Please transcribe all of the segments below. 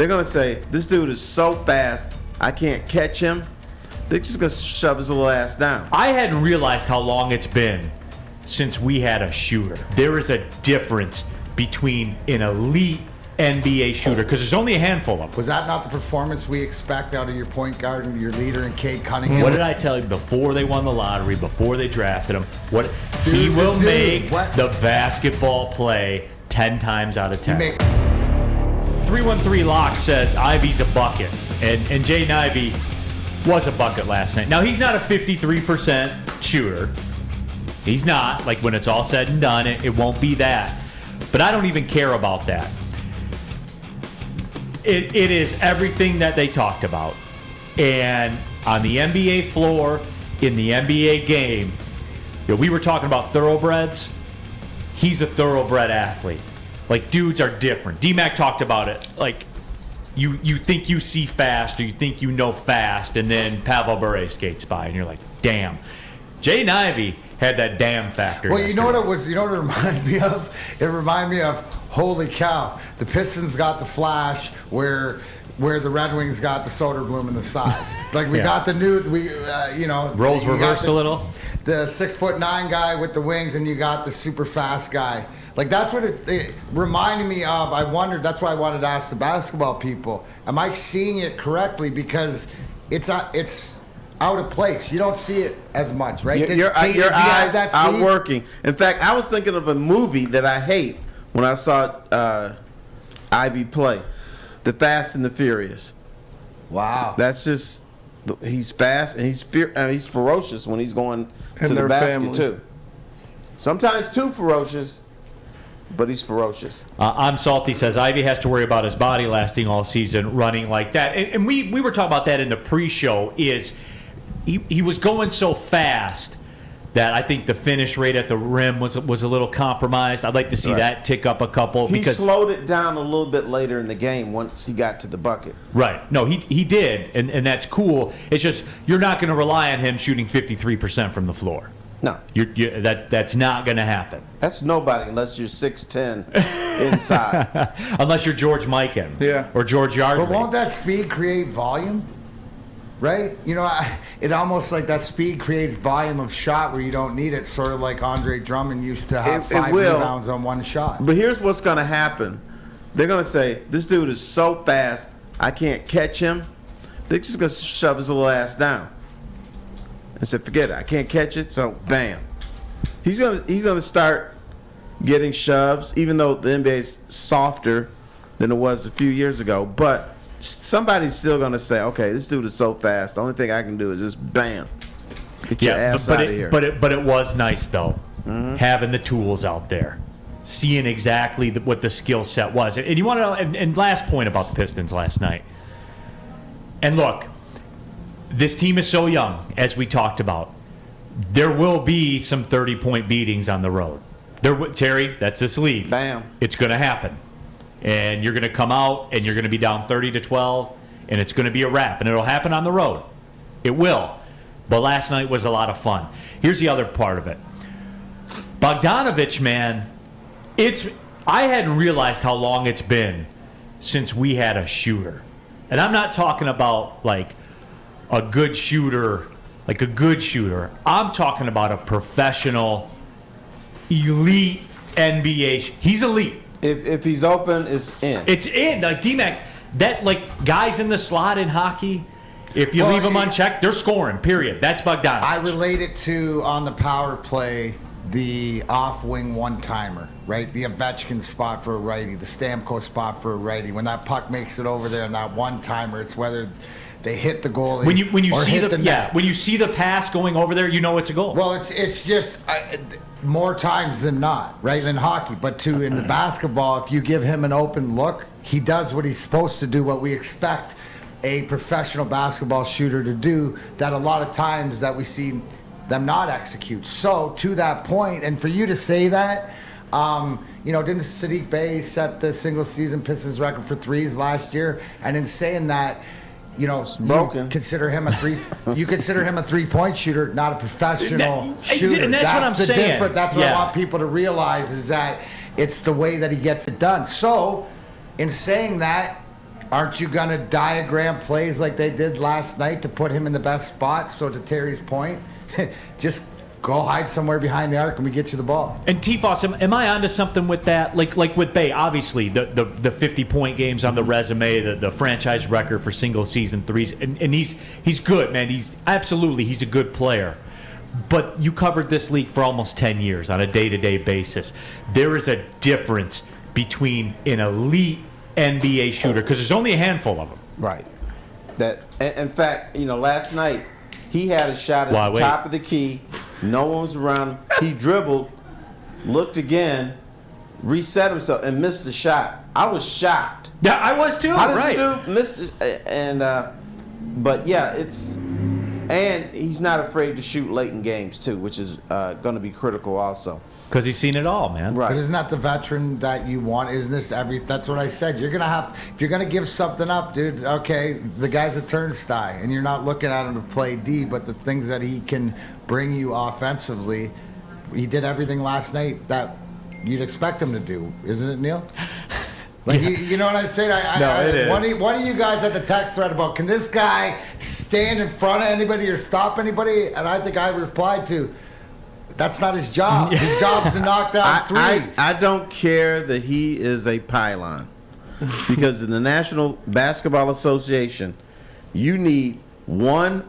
they're going to say, this dude is so fast, I can't catch him. They're just going to shove his little ass down. I hadn't realized how long it's been since we had a shooter. There is a difference between an elite NBA shooter, because there's only a handful of them. Was that not the performance we expect out of your point guard and your leader in Cade Cunningham? What did I tell you before they won the lottery, before they drafted him? He will make the basketball play 10 times out of 10. 313 Lock says Ivey's a bucket, and Jaden Ivey was a bucket last night. Now, he's not a 53% shooter. He's not. Like, when it's all said and done, it won't be that. But I don't even care about that. It is everything that they talked about. And on the NBA floor, in the NBA game, we were talking about thoroughbreds. He's a thoroughbred athlete. Like, dudes are different. D-Mac talked about it. Like, you think you see fast, or you think you know fast, and then Pavel Bure skates by, and you're like, damn. Jaden Ivey had that damn factor. Well, yesterday. you know what it was? You know what it reminded me of? It reminded me of, holy cow, the Pistons got the flash where the Red Wings got the Soderblom and the size. Like, we got the new, roles reversed a little. The 6'9" guy with the wings, and you got the super fast guy. Like, that's what it reminded me of. I wondered, that's why I wanted to ask the basketball people, am I seeing it correctly? Because it's out of place. You don't see it as much, right? Your eyes are working. In fact, I was thinking of a movie that I hate when I saw Ivey play, The Fast and the Furious. Wow. That's just, he's fast and he's ferocious when he's going to the basket too. Sometimes too ferocious, but he's ferocious. I'm Salty says Ivey has to worry about his body lasting all season running like that. And we were talking about that in the pre-show. Is he was going so fast that I think the finish rate at the rim was a little compromised. I'd like to see that tick up a couple. He slowed it down a little bit later in the game once he got to the bucket. Right. No, he did, and that's cool. It's just you're not going to rely on him shooting 53% from the floor. No. That's not going to happen. That's nobody unless you're 6'10" inside. Unless you're George Mikan or George Yardley. But won't that speed create volume? Right? You know, it almost like that speed creates volume of shot where you don't need it, sort of like Andre Drummond used to have 5 rebounds on one shot. But here's what's going to happen. They're going to say, this dude is so fast, I can't catch him. They're just going to shove his little ass down. And say, forget it, I can't catch it, so bam. He's gonna start getting shoves, even though the NBA is softer than it was a few years ago. But somebody's still gonna say, okay, this dude is so fast. The only thing I can do is just bam, get your ass out of here. But it was nice though, having the tools out there, seeing exactly what the skill set was. And you want to know? And last point about the Pistons last night. And look. This team is so young, as we talked about. There will be some 30-point beatings on the road. Terry, that's this league. Bam. It's going to happen. And you're going to come out, and you're going to be down 30-12, and it's going to be a wrap. And it'll happen on the road. It will. But last night was a lot of fun. Here's the other part of it. Bogdanovich, man, I hadn't realized how long it's been since we had a shooter. And I'm not talking about, like, a good shooter, like a good shooter. I'm talking about a professional, elite NBA. He's elite. If he's open, it's in. It's in. Like D-Mac, that like guys in the slot in hockey, if you leave them unchecked, they're scoring, period. That's Bogdanovich. I relate it to, on the power play, the off-wing one-timer, right? The Ovechkin spot for a righty, the Stamkos spot for a righty. When that puck makes it over there and that one-timer, it's whether they hit the goalie when you see the net. When you see the pass going over there, you know it's a goal. Well, it's just more times than not, right, than hockey. But in the basketball, if you give him an open look, he does what he's supposed to do, what we expect a professional basketball shooter to do, that a lot of times that we see them not execute. So to that point, and for you to say that, didn't Sadiq Bey set the single season Pistons record for threes last year? And in saying that, you consider him a 3-point shooter, not a professional shooter. And that's what I'm saying. That's what I want people to realize, is that it's the way that he gets it done. So, in saying that, Aren't you going to diagram plays like they did last night to put him in the best spot? So to Terry's point, just go hide somewhere behind the arc and we get you the ball. And Tifos, am I onto something with that? Like with Bay, obviously the 50-point games on the resume, the franchise record for single season threes, and he's good, man. He's a good player. But you covered this league for almost 10 years on a day-to-day basis. There is a difference between an elite NBA shooter, because there's only a handful of them. Right. That, in fact, last night he had a shot at the top of the key. No one was around him. He dribbled, looked again, reset himself, and missed the shot. I was shocked. Yeah, I was too. How did right. the dude miss it? But yeah, and he's not afraid to shoot late in games too, which is going to be critical also. Because he's seen it all, man. Right. But isn't that the veteran that you want? Isn't this that's what I said. You're going to have, if you're going to give something up, dude, okay, the guy's a turnstile, and you're not looking at him to play D, but the things that he can bring you offensively, he did everything last night that you'd expect him to do. Isn't it, Neil? Like, you know what I'm saying? It is. One of you guys had the text thread about, can this guy stand in front of anybody or stop anybody? And I think I replied to, that's not his job. His job's to knock down threes. I don't care that he is a pylon. Because in the National Basketball Association, you need 1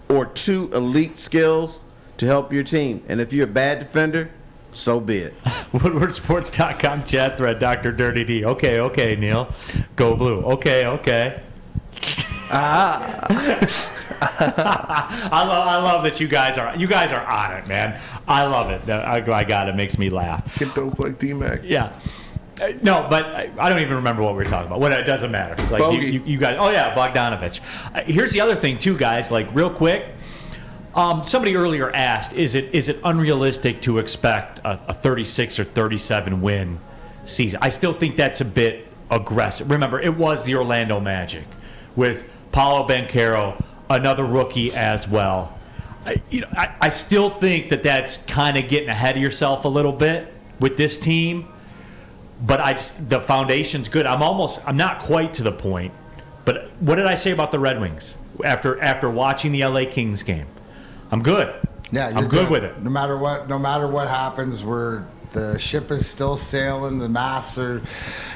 or 2 elite skills to help your team. And if you're a bad defender, so be it. WoodwardSports.com chat thread, Dr. Dirty D. Okay, Neil. Go Blue. Okay. I love that you guys are on it, man. I love it. I got it. Makes me laugh. Get dope like D-Mac. Yeah. No, but I don't even remember what we were talking about. It doesn't matter. Like you guys. Oh yeah, Bogdanovich. Here's the other thing too, guys. Like real quick. Somebody earlier asked, is it unrealistic to expect a 36 or 37 win season? I still think that's a bit aggressive. Remember, it was the Orlando Magic with Paolo Banchero, another rookie as well. I still think that's kind of getting ahead of yourself a little bit with this team. But the foundation's good. I'm not quite to the point. But what did I say about the Red Wings after watching the LA Kings game? I'm good. Yeah, I'm good with it. No matter what happens, the ship is still sailing. The masts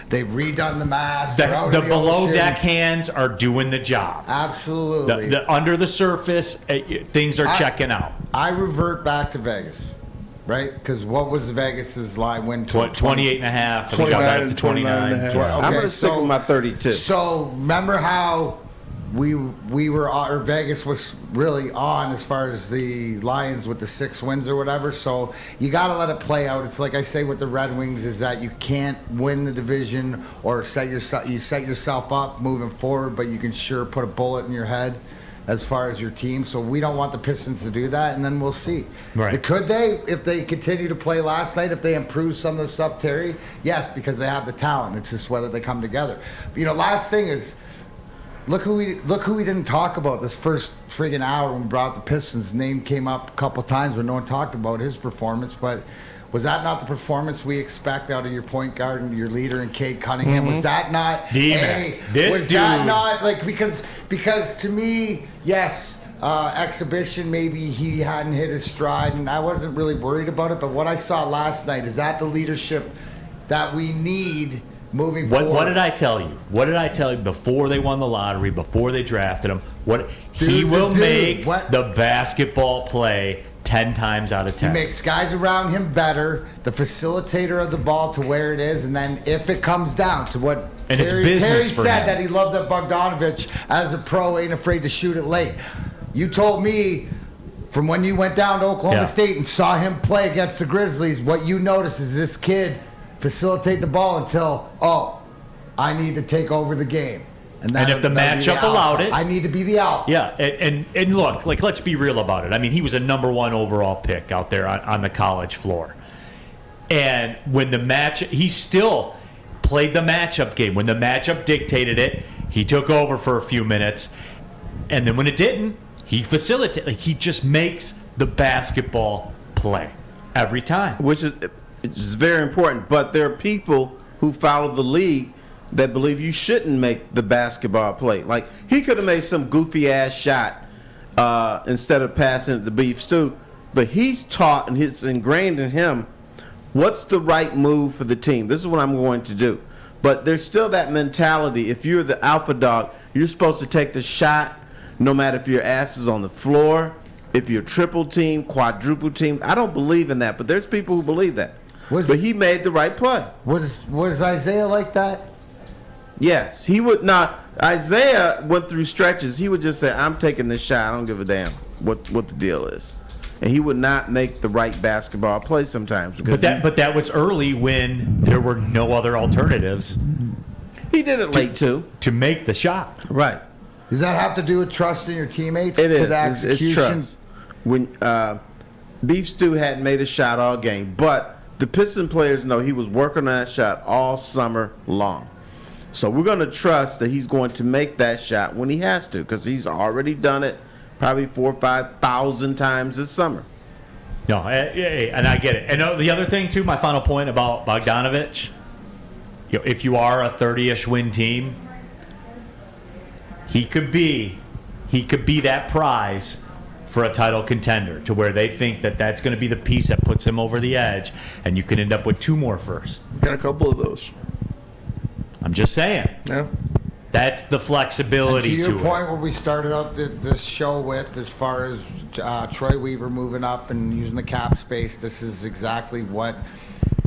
they've redone the masts. The below deck hands are doing the job. Absolutely. The under the surface, things are checking out. I revert back to Vegas, right? Because what was Vegas's line win? 28 and a half. 29 to 29. and a half. Okay, I'm going to stick with my 32. So remember how we were, or Vegas was really on as far as the Lions with the 6 wins or whatever. So you got to let it play out. It's like I say with the Red Wings, is that you can't win the division or set yourself up moving forward, but you can sure put a bullet in your head as far as your team. So we don't want the Pistons to do that, and then we'll see. Right. Could they, if they continue to play last night, if they improve some of the stuff, Terry? Yes, because they have the talent. It's just whether they come together. Last thing is, Look who we didn't talk about this first friggin' hour when we brought up the Pistons. Name came up a couple times, but no one talked about his performance. But was that not the performance we expect out of your point guard and your leader in Cade Cunningham? Was that not that not like because to me, yes, exhibition, maybe he hadn't hit his stride, and I wasn't really worried about it. But what I saw last night, is that the leadership that we need moving forward? What did I tell you? What did I tell you before they won the lottery, before they drafted him? He will make the basketball play 10 times out of 10. He makes guys around him better, the facilitator of the ball to where it is, and then if it comes down to what Terry said, that he loved that Bogdanovich as a pro ain't afraid to shoot it late. You told me from when you went down to Oklahoma State and saw him play against the Grizzlies, what you noticed is this kid facilitate the ball until, I need to take over the game. And if the matchup allowed it, I need to be the alpha. Yeah, and look, let's be real about it. I mean, he was a number 1 overall pick out there on the college floor. And when he still played the matchup game. When the matchup dictated it, he took over for a few minutes. And then when it didn't, he facilitated. He just makes the basketball play every time. Which is very important. But there are people who follow the league that believe you shouldn't make the basketball play. Like, he could have made some goofy ass shot instead of passing it to Beef Stew, but he's taught and it's ingrained in him what's the right move for the team. This is what I'm going to do. But there's still that mentality. If you're the alpha dog, you're supposed to take the shot no matter if your ass is on the floor, if you're triple team, quadruple team. I don't believe in that, but there's people who believe that. But he made the right play. Was Isaiah like that? Yes, he would not. Isaiah went through stretches. He would just say, I'm taking this shot. I don't give a damn what the deal is. And he would not make the right basketball play sometimes. But that was early when there were no other alternatives. He did it late too. To make the shot. Right. Does that have to do with trusting your teammates It is. to the execution? It's trust. When Beef Stew hadn't made a shot all game, but the Piston players know he was working on that shot all summer long. So we're going to trust that he's going to make that shot when he has to, because he's already done it probably 4,000 or 5,000 times this summer. No, and I get it. And the other thing too, my final point about Bogdanovich, if you are a 30-ish win team, he could be that prize for a title contender, to where they think that that's going to be the piece that puts him over the edge, and you can end up with 2 more first. Got a couple of those. I'm just saying. Yeah. That's the flexibility and to your it. point, what we started out this show with, as far as Troy Weaver moving up and using the cap space, this is exactly what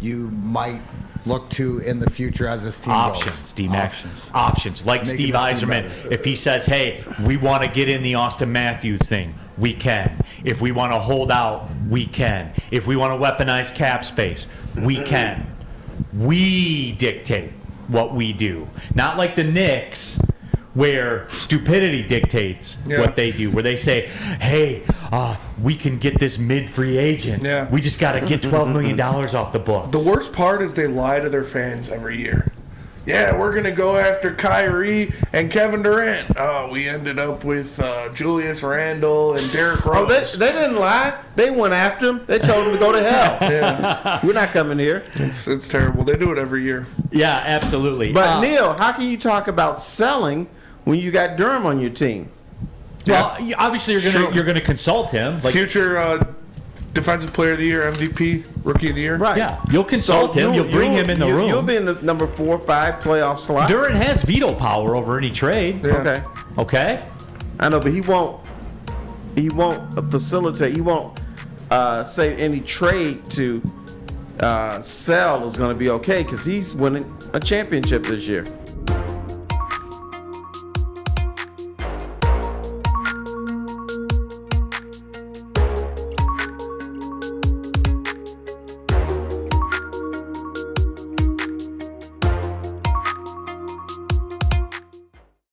you might look to in the future as this team Options, goes. D-Mac. Options. Like Making Steve this team Yzerman, better. if he says, hey, we want to get in the Austin Matthews thing, we can. If we want to hold out, we can. If we want to weaponize cap space, we can. We dictate what we do. Not like the Knicks, where stupidity dictates what they do, where they say, hey, we can get this mid-free agent. Yeah. We just got to get $12 million off the books. The worst part is they lie to their fans every year. Yeah, we're going to go after Kyrie and Kevin Durant. Oh, we ended up with Julius Randle and Derrick Rose. Oh, they didn't lie. They went after him. They told him to go to hell. Yeah. We're not coming here. It's terrible. They do it every year. Yeah, absolutely. But Neil, how can you talk about selling when you got Durham on your team? Well, obviously you're gonna consult him. Like, Future Defensive Player of the Year, MVP, Rookie of the Year. Right. yeah, you'll consult him. You'll bring him in the room. You'll be in the number 4 or 5 playoff slot. Durant has veto power over any trade. Yeah. Okay. Okay. I know, but he won't facilitate. He won't say any trade to sell is going to be okay, because he's winning a championship this year.